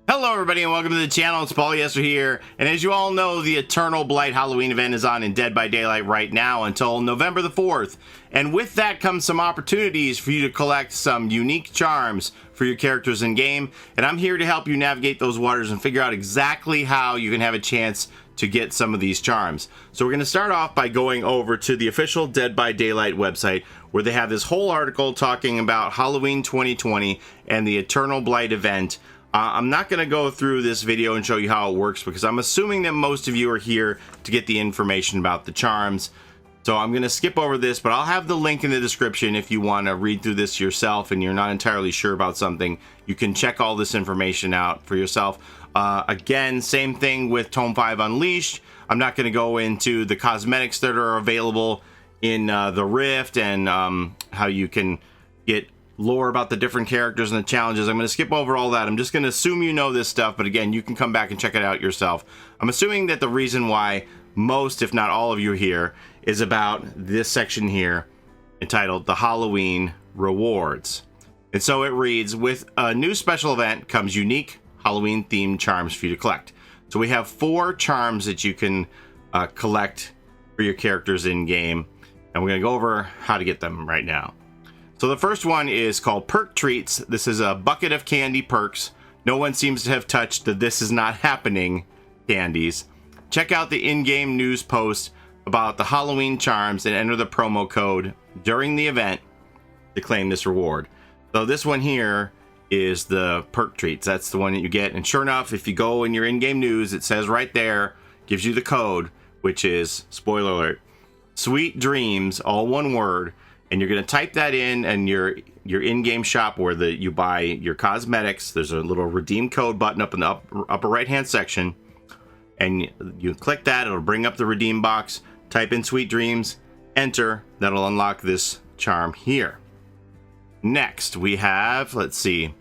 Hello everybody and welcome to the channel. It's Paulie, Esther here, and as you all know, the Eternal Blight Halloween event is on in Dead by Daylight right now until November the 4th, and with that comes some opportunities for you to collect some unique charms for your characters in game, and I'm here to help you navigate those waters and figure out exactly how you can have a chance to get some of these charms. So we're going to start off by going over to the official Dead by Daylight website, where they have this whole article talking about Halloween 2020 and the Eternal Blight event. I'm not going to go through this video and show you how it works because I'm assuming that most of you are here to get the information about the charms. So I'm going to skip over this, but I'll have the link in the description if you want to read through this yourself and you're not entirely sure about something. You can check all this information out for yourself. Again, same thing with Tome 5 Unleashed. I'm not going to go into the cosmetics that are available in the Rift and how you can get lore about the different characters and the challenges. I'm going to skip over all that. I'm just going to assume you know this stuff, but again, you can come back and check it out yourself. I'm assuming that the reason why most, if not all of you here, is about this section here entitled The Halloween Rewards. And so it reads, with a new special event comes unique Halloween themed charms for you to collect. So we have 4 charms that you can collect for your characters in game, and we're going to go over how to get them right now. So the first one is called Perk Treats. This is a bucket of candy perks. No one seems to have touched the "this is not happening" candies. Check out the in-game news post about the Halloween charms and enter the promo code during the event to claim this reward. So this one here is the Perk Treats. That's the one that you get. And sure enough, if you go in your in-game news, it says right there, gives you the code, which is, spoiler alert, Sweet Dreams, all one word. And you're going to type that in and your in-game shop where you buy your cosmetics. There's a little redeem code button up in the upper right-hand section. And you click that. It'll bring up the redeem box. Type in Sweet Dreams. Enter. That'll unlock this charm here. Next, we have, let's see,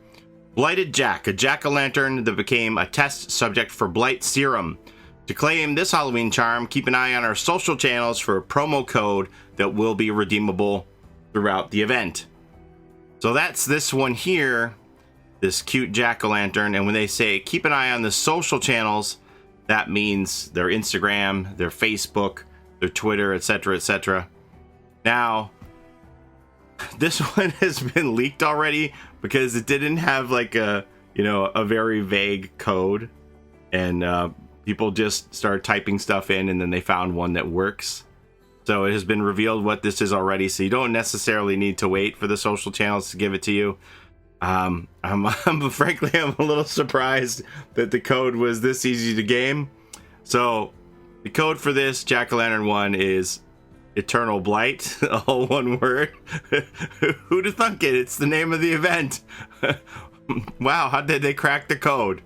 Blighted Jack, a jack-o'-lantern that became a test subject for Blight Serum. To claim this Halloween charm, keep an eye on our social channels for a promo code that will be redeemable throughout the event. So that's this one here, this cute jack-o'-lantern, and when they say keep an eye on the social channels, that means their Instagram, their Facebook, their Twitter, etc., etc. Now, this one has been leaked already because it didn't have like a very vague code, and people just started typing stuff in and then they found one that works. So it has been revealed what this is already, so you don't necessarily need to wait for the social channels to give it to you. Frankly, I'm a little surprised that the code was this easy to game. So the code for this jack-o'-lantern one is Eternal Blight, all one word. Who'd have thunk it? It's the name of the event. Wow, how did they crack the code?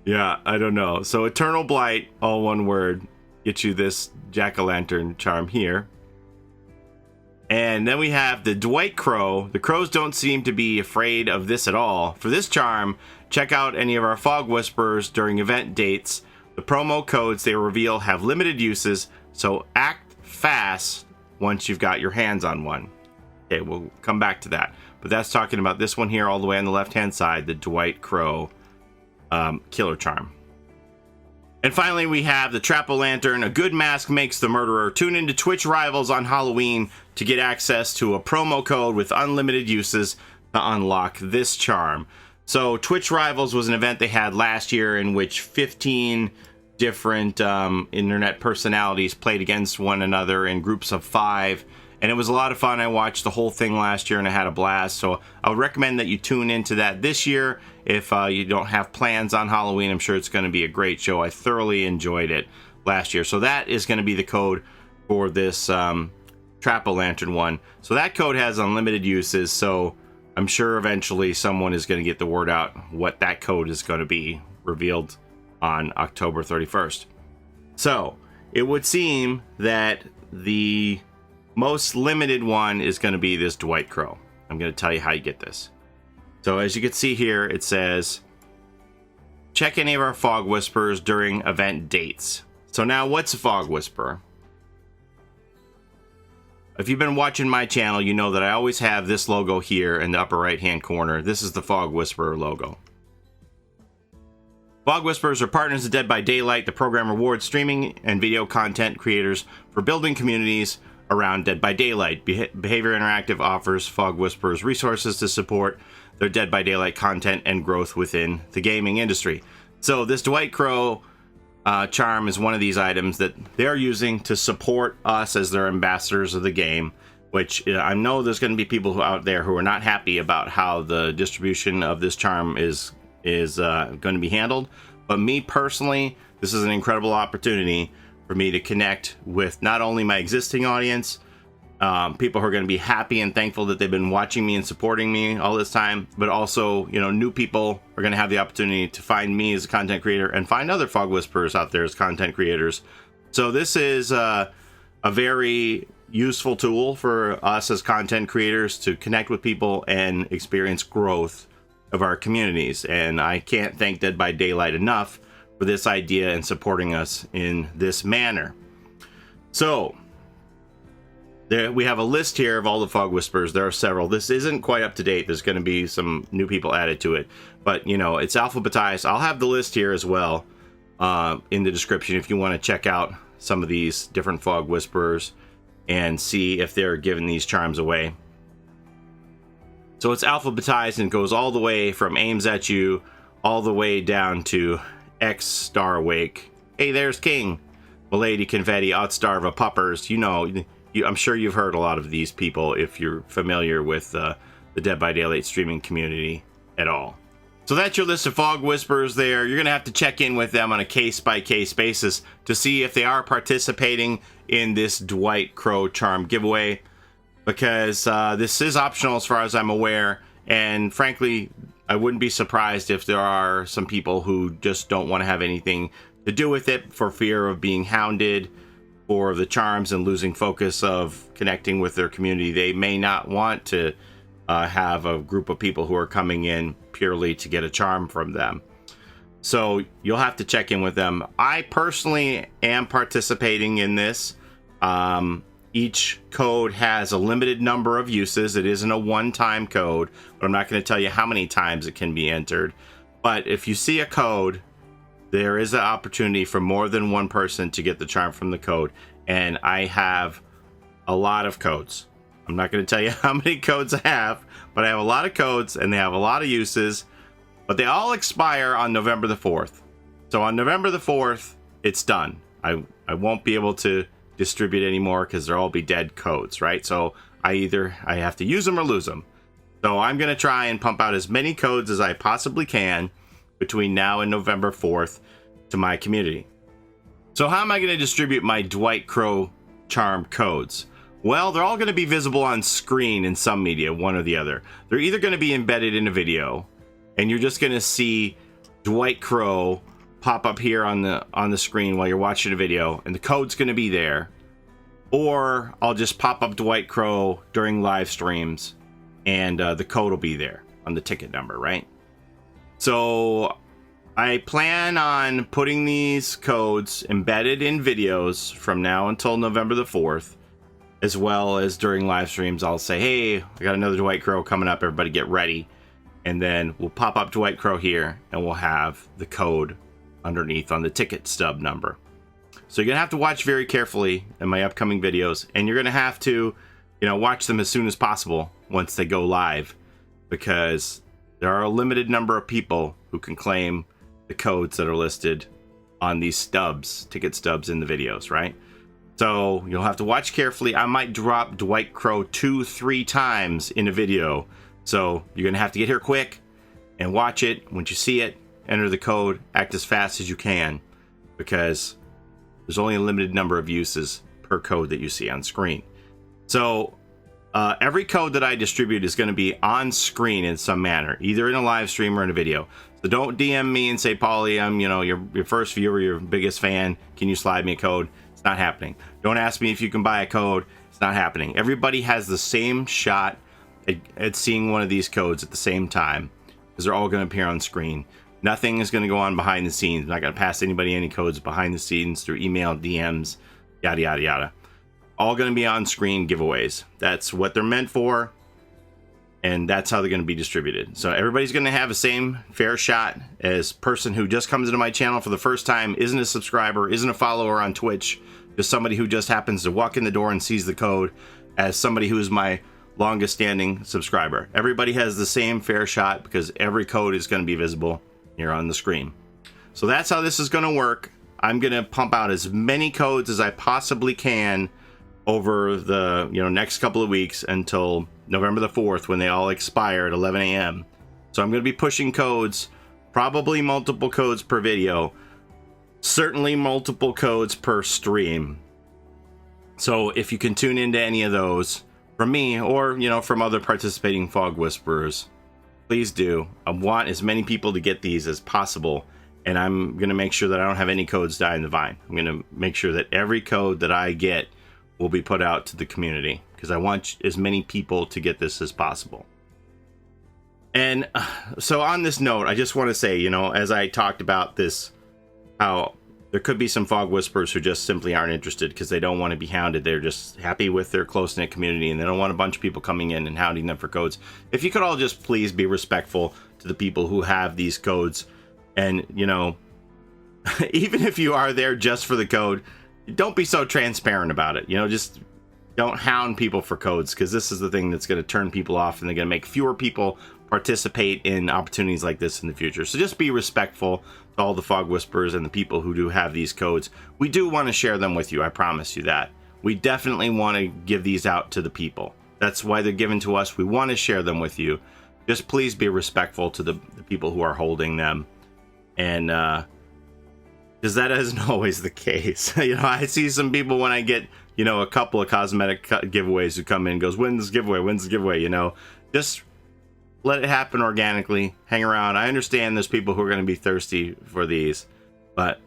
Yeah, I don't know. So Eternal Blight, all one word, get you this jack-o'-lantern charm here. And then we have the Dwightcrow. The crows don't seem to be afraid of this at all. For this charm, check out any of our fog whisperers during event dates. The promo codes they reveal have limited uses, so act fast once you've got your hands on one. Okay, we'll come back to that. But that's talking about this one here all the way on the left-hand side, the Dwightcrow killer charm. And finally, we have the Trap-O-Lantern. A good mask makes the murderer. Tune into Twitch Rivals on Halloween to get access to a promo code with unlimited uses to unlock this charm. So Twitch Rivals was an event they had last year in which 15 different internet personalities played against one another in groups of 5. And it was a lot of fun. I watched the whole thing last year and I had a blast. So I would recommend that you tune into that this year. If you don't have plans on Halloween, I'm sure it's going to be a great show. I thoroughly enjoyed it last year. So that is going to be the code for this Trap-O-Lantern one. So that code has unlimited uses. So I'm sure eventually someone is going to get the word out what that code is going to be, revealed on October 31st. So it would seem that the most limited one is going to be this Dwightcrow. I'm going to tell you how you get this. So as you can see here, it says, check any of our fog whisperers during event dates. So now what's a fog whisperer? If you've been watching my channel, you know that I always have this logo here in the upper right hand corner. This is the Fog Whisperer logo. Fog Whisperers are partners of Dead by Daylight. The program rewards streaming and video content creators for building communities around Dead by Daylight. Behavior Interactive offers Fog Whisperers resources to support their Dead by Daylight content and growth within the gaming industry. So this Dwightcrow charm is one of these items that they're using to support us as their ambassadors of the game, which I know there's going to be people out there who are not happy about how the distribution of this charm is going to be handled. But me personally, this is an incredible opportunity for me to connect with not only my existing audience, people who are going to be happy and thankful that they've been watching me and supporting me all this time, but also, you know, new people are going to have the opportunity to find me as a content creator and find other Fog Whisperers out there as content creators. So this is a very useful tool for us as content creators to connect with people and experience growth of our communities. And I can't thank Dead by Daylight enough for this idea and supporting us in this manner. So there, we have a list here of all the Fog Whisperers. There are several. This isn't quite up to date. There's going to be some new people added to it, but you know, it's alphabetized. I'll have the list here as well in the description if you want to check out some of these different Fog Whisperers and see if they're giving these charms away. So it's alphabetized and goes all the way from aims at you all the way down to X Star Awake. Hey, there's King. Milady Confetti, Outstarve of Puppers. You know, I'm sure you've heard a lot of these people if you're familiar with the Dead by Daylight streaming community at all. So that's your list of Fog Whisperers there. You're going to have to check in with them on a case-by-case basis to see if they are participating in this Dwightcrow charm giveaway, because this is optional as far as I'm aware, and frankly, I wouldn't be surprised if there are some people who just don't want to have anything to do with it for fear of being hounded for the charms and losing focus of connecting with their community. They may not want to have a group of people who are coming in purely to get a charm from them. So you'll have to check in with them. I personally am participating in this. Each code has a limited number of uses. It isn't a one-time code, but I'm not going to tell you how many times it can be entered. But if you see a code, there is an opportunity for more than one person to get the charm from the code. And I have a lot of codes. I'm not going to tell you how many codes I have, but I have a lot of codes and they have a lot of uses. But they all expire on November the 4th. So on November the 4th, it's done. I won't be able to distribute anymore because they'll all be dead codes, right? So I have to use them or lose them. So I'm going to try and pump out as many codes as I possibly can between now and November 4th to my community. So how am I going to distribute my Dwightcrow charm codes? Well, they're all going to be visible on screen in some media, one or the other. They're either going to be embedded in a video, and you're just going to see Dwightcrow pop up here on the screen while you're watching a video, and the code's going to be there. Or I'll just pop up Dwightcrow during live streams, and the code will be there on the ticket number, right? So I plan on putting these codes embedded in videos from now until November the 4th, as well as during live streams. I'll say, hey, I got another Dwightcrow coming up, everybody get ready. And then we'll pop up Dwightcrow here, and we'll have the code underneath on the ticket stub number. So you're going to have to watch very carefully in my upcoming videos, and you're going to have to, you know, watch them as soon as possible once they go live, because there are a limited number of people who can claim the codes that are listed on these stubs, ticket stubs in the videos, right? So you'll have to watch carefully. I might drop Dwightcrow 2-3 times in a video. So you're going to have to get here quick and watch it. Once you see it, enter the code, act as fast as you can, because there's only a limited number of uses per code that you see on screen. So every code that I distribute is going to be on screen in some manner, either in a live stream or in a video. So don't DM me and say, Paulie, I'm your first viewer, your biggest fan. Can you slide me a code? It's not happening. Don't ask me if you can buy a code. It's not happening. Everybody has the same shot at seeing one of these codes at the same time, because they're all going to appear on screen. Nothing is going to go on behind the scenes. I'm not going to pass anybody any codes behind the scenes through email, DMs, yada, yada, yada. All going to be on screen giveaways. That's what they're meant for. and that's how they're going to be distributed. So everybody's going to have the same fair shot as person who just comes into my channel for the first time, isn't a subscriber, isn't a follower on Twitch, just somebody who just happens to walk in the door and sees the code, as somebody who is my longest standing subscriber. Everybody has the same fair shot because every code is going to be visible here on the screen. So that's how this is going to work. I'm going to pump out as many codes as I possibly can over the next couple of weeks until November the 4th, when they all expire at 11 a.m. So I'm going to be pushing codes, probably multiple codes per video, certainly multiple codes per stream. So if you can tune into any of those from me or from other participating Fog Whisperers, please do. I want as many people to get these as possible, and I'm going to make sure that I don't have any codes die in the vine. I'm going to make sure that every code that I get will be put out to the community, because I want as many people to get this as possible. And so on this note, I just want to say, as I talked about this, how there could be some Fog Whisperers who just simply aren't interested because they don't want to be hounded. They're just happy with their close-knit community, and they don't want a bunch of people coming in and hounding them for codes. If you could all just please be respectful to the people who have these codes, and even if you are there just for the code, don't be so transparent about it. Just don't hound people for codes, because this is the thing that's going to turn people off, and they're going to make fewer people participate in opportunities like this in the future. So just be respectful to all the Fog Whisperers and the people who do have these codes. We do want to share them with you. I promise you that. We definitely want to give these out to the people. That's why they're given to us. We want to share them with you. Just please be respectful to the people who are holding them. And, because that isn't always the case. I see some people when I get, a couple of cosmetic giveaways who come in and goes, when's the giveaway, just let it happen organically, hang around. I understand there's people who are going to be thirsty for these, but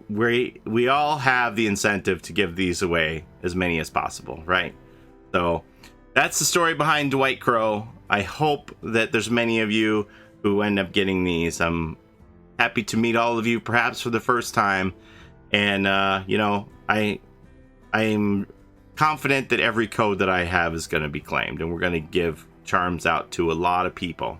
we all have the incentive to give these away as many as possible, right? So that's the story behind Dwightcrow. I hope that there's many of you who end up getting these. I'm happy to meet all of you, perhaps for the first time, and I'm confident that every code that I have is going to be claimed, and we're going to give charms out to a lot of people.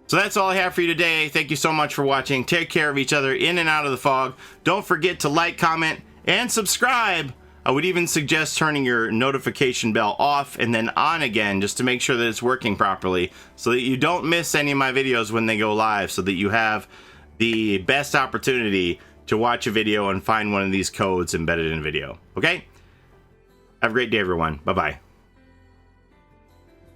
So that's all I have for you today. Thank you so much for watching. Take care of each other in and out of the fog. Don't forget to like, comment, and subscribe. I would even suggest turning your notification bell off and then on again, just to make sure that it's working properly, so that you don't miss any of my videos when they go live, so that you have the best opportunity to watch a video and find one of these codes embedded in a video. Okay? Have a great day, everyone. Bye-bye.